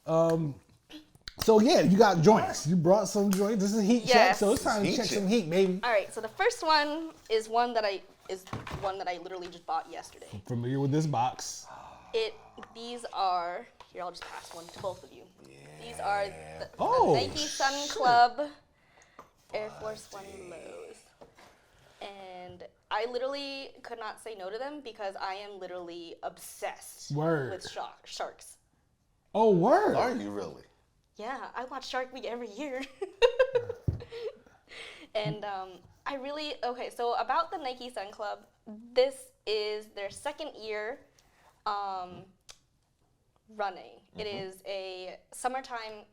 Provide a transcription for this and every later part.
So yeah, you got joints. You brought some joints. This is a heat check, Yes. so it's time to check some heat, baby. All right, so the first one is one that I literally just bought yesterday. Familiar with this box? These are here. I'll just pass one to both of you. Yeah. These are the Oh, Nike Sun Club Air Force One lows, and I literally could not say no to them because I am literally obsessed with sharks. Oh, word. Are you really? Yeah, I watch Shark Week every year. And so about the Nike Sun Club, this is their second year running. It is a summertime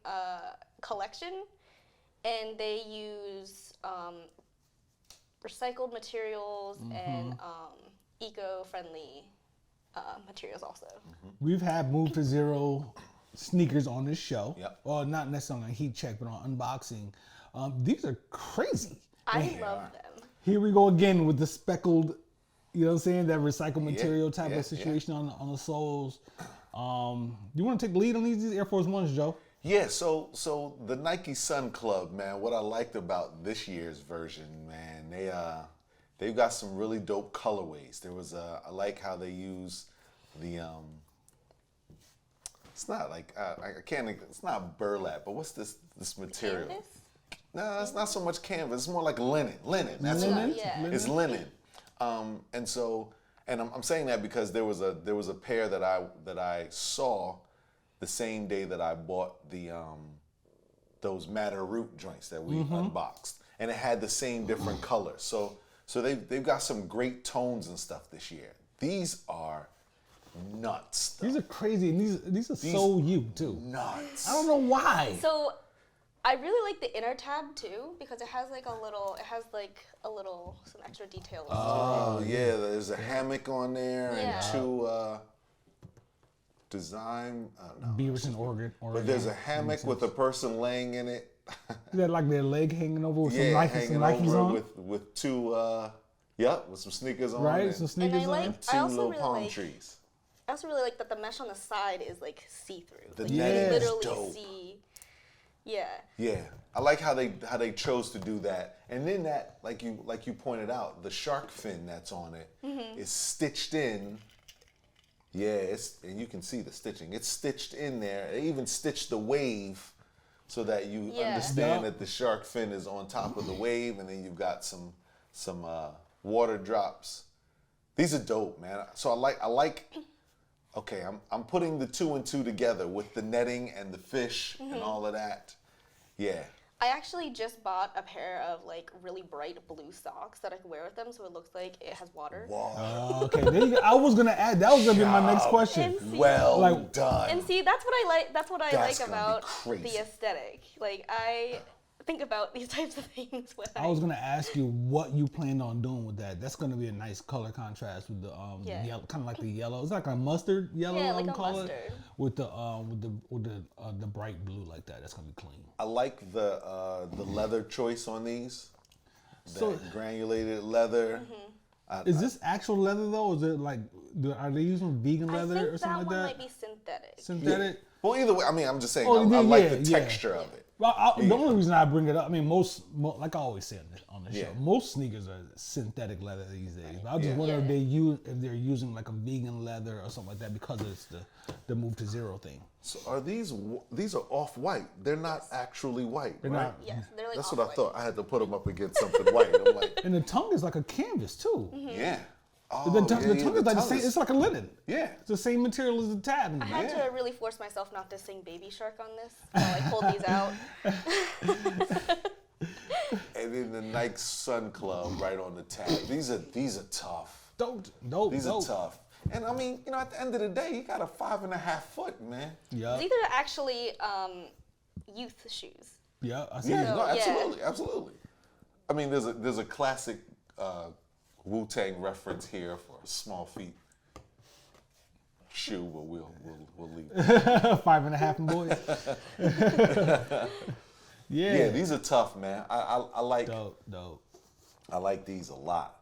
collection, and they use recycled materials and eco-friendly materials also. We've had Move to Zero sneakers on this show. Yep. Well, not necessarily on heat check, but on unboxing. These are crazy. I love them. Here we go again with the speckled, you know what I'm saying, that recycled material type of situation on the soles. You want to take the lead on these Air Force Ones, Joe? Yeah, so the Nike Sun Club, man, what I liked about this year's version, man, they've got some really dope colorways. I like how they use the it's not like it's not burlap, but what's this material? Canvas? No, it's not so much canvas. It's more like linen. That's Linen? what it is. Yeah. It's linen. And I'm saying that because there was a pair that I saw the same day that I bought the those Matter Root joints that we unboxed, and it had the same different colors. So they've got some great tones and stuff this year. These are nuts. These are crazy, and these are so you too. Nuts. I don't know why. So I really like the inner tab too because it has some extra details. Oh yeah, there's a hammock on there and two design. No, Beaverton, Oregon. but there's a hammock with a person laying in it. Is that like their leg hanging over with some hanging Nikes over on? with two with some sneakers on. Right, and some sneakers on. two little palm trees. I also really like that the mesh on the side is like see-through. The Like netting you is literally dope. see. Yeah. Yeah, I like how they chose to do that, and then that like you pointed out, the shark fin that's on it is stitched in. Yeah, and you can see the stitching. It's stitched in there. They even stitched the wave so that you understand that the shark fin is on top of the wave, and then you've got some water drops. These are dope, man. So I like. Okay, I'm putting the 2 and 2 together with the netting and the fish and all of that. Yeah. I actually just bought a pair of like really bright blue socks that I can wear with them, so it looks like it has water. Wow. Okay, there you go. I was gonna add. That was gonna be my next question. And see, Well done. And see, that's what I like. That's what I That's like gonna be about crazy. the aesthetic. Like I think about these types of things when I was gonna ask you what you planned on doing with that. That's gonna be a nice color contrast with the yellow, kind of like the yellow. It's like a mustard yellow. Yeah, like a call mustard. it, with the bright blue like that. That's gonna be clean. I like the leather choice on these. So- That granulated leather. Is this actual leather though? Or is it like are they using vegan I leather think or that something one like might that? be synthetic. Synthetic. Well, either way, I mean, I'm just saying, Oh, I like yeah, the yeah. texture of it. Well, the only reason I bring it up, I mean, like I always say on the show, Yeah. most sneakers are synthetic leather these days. But I just Yeah. wonder if they're using like a vegan leather or something like that because it's the Move to Zero thing. So are these are off-white? They're not actually white, They're right? not. Yes, they're like That's what I off-white. thought. I had to put them up against something white. I'm like, And the tongue is like a canvas too. yeah. Oh, The tongue is like the tongue same. is- It's like a linen. Yeah. It's the same material as the tab. In I the had back. to really force myself not to sing Baby Shark on this while I pulled these out. And then the Nike Sun Club right on the tab. These are tough. Dope. These are tough. And I mean, at the end of the day, you got a 5.5 foot, man. Yeah. These are actually youth shoes. Yeah. I see. Yeah, it. no, yeah. absolutely. I mean, there's a classic Wu-Tang reference here for a small feet shoe, but we'll leave. 5.5 boys. Yeah. Yeah, these are tough, man. I like Dope. I like these a lot.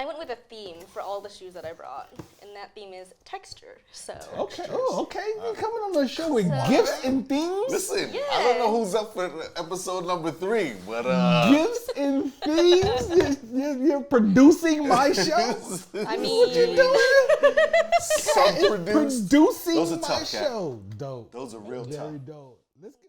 I went with a theme for all the shoes that I brought, and that theme is texture. So okay, you coming on the show with gifts and themes? Listen, I don't know who's up for episode number 3, but gifts and themes. You're producing my show. I mean, what you doing? Producing Those are my tough, show. Dope. Those are real tough. Very dope. Let's get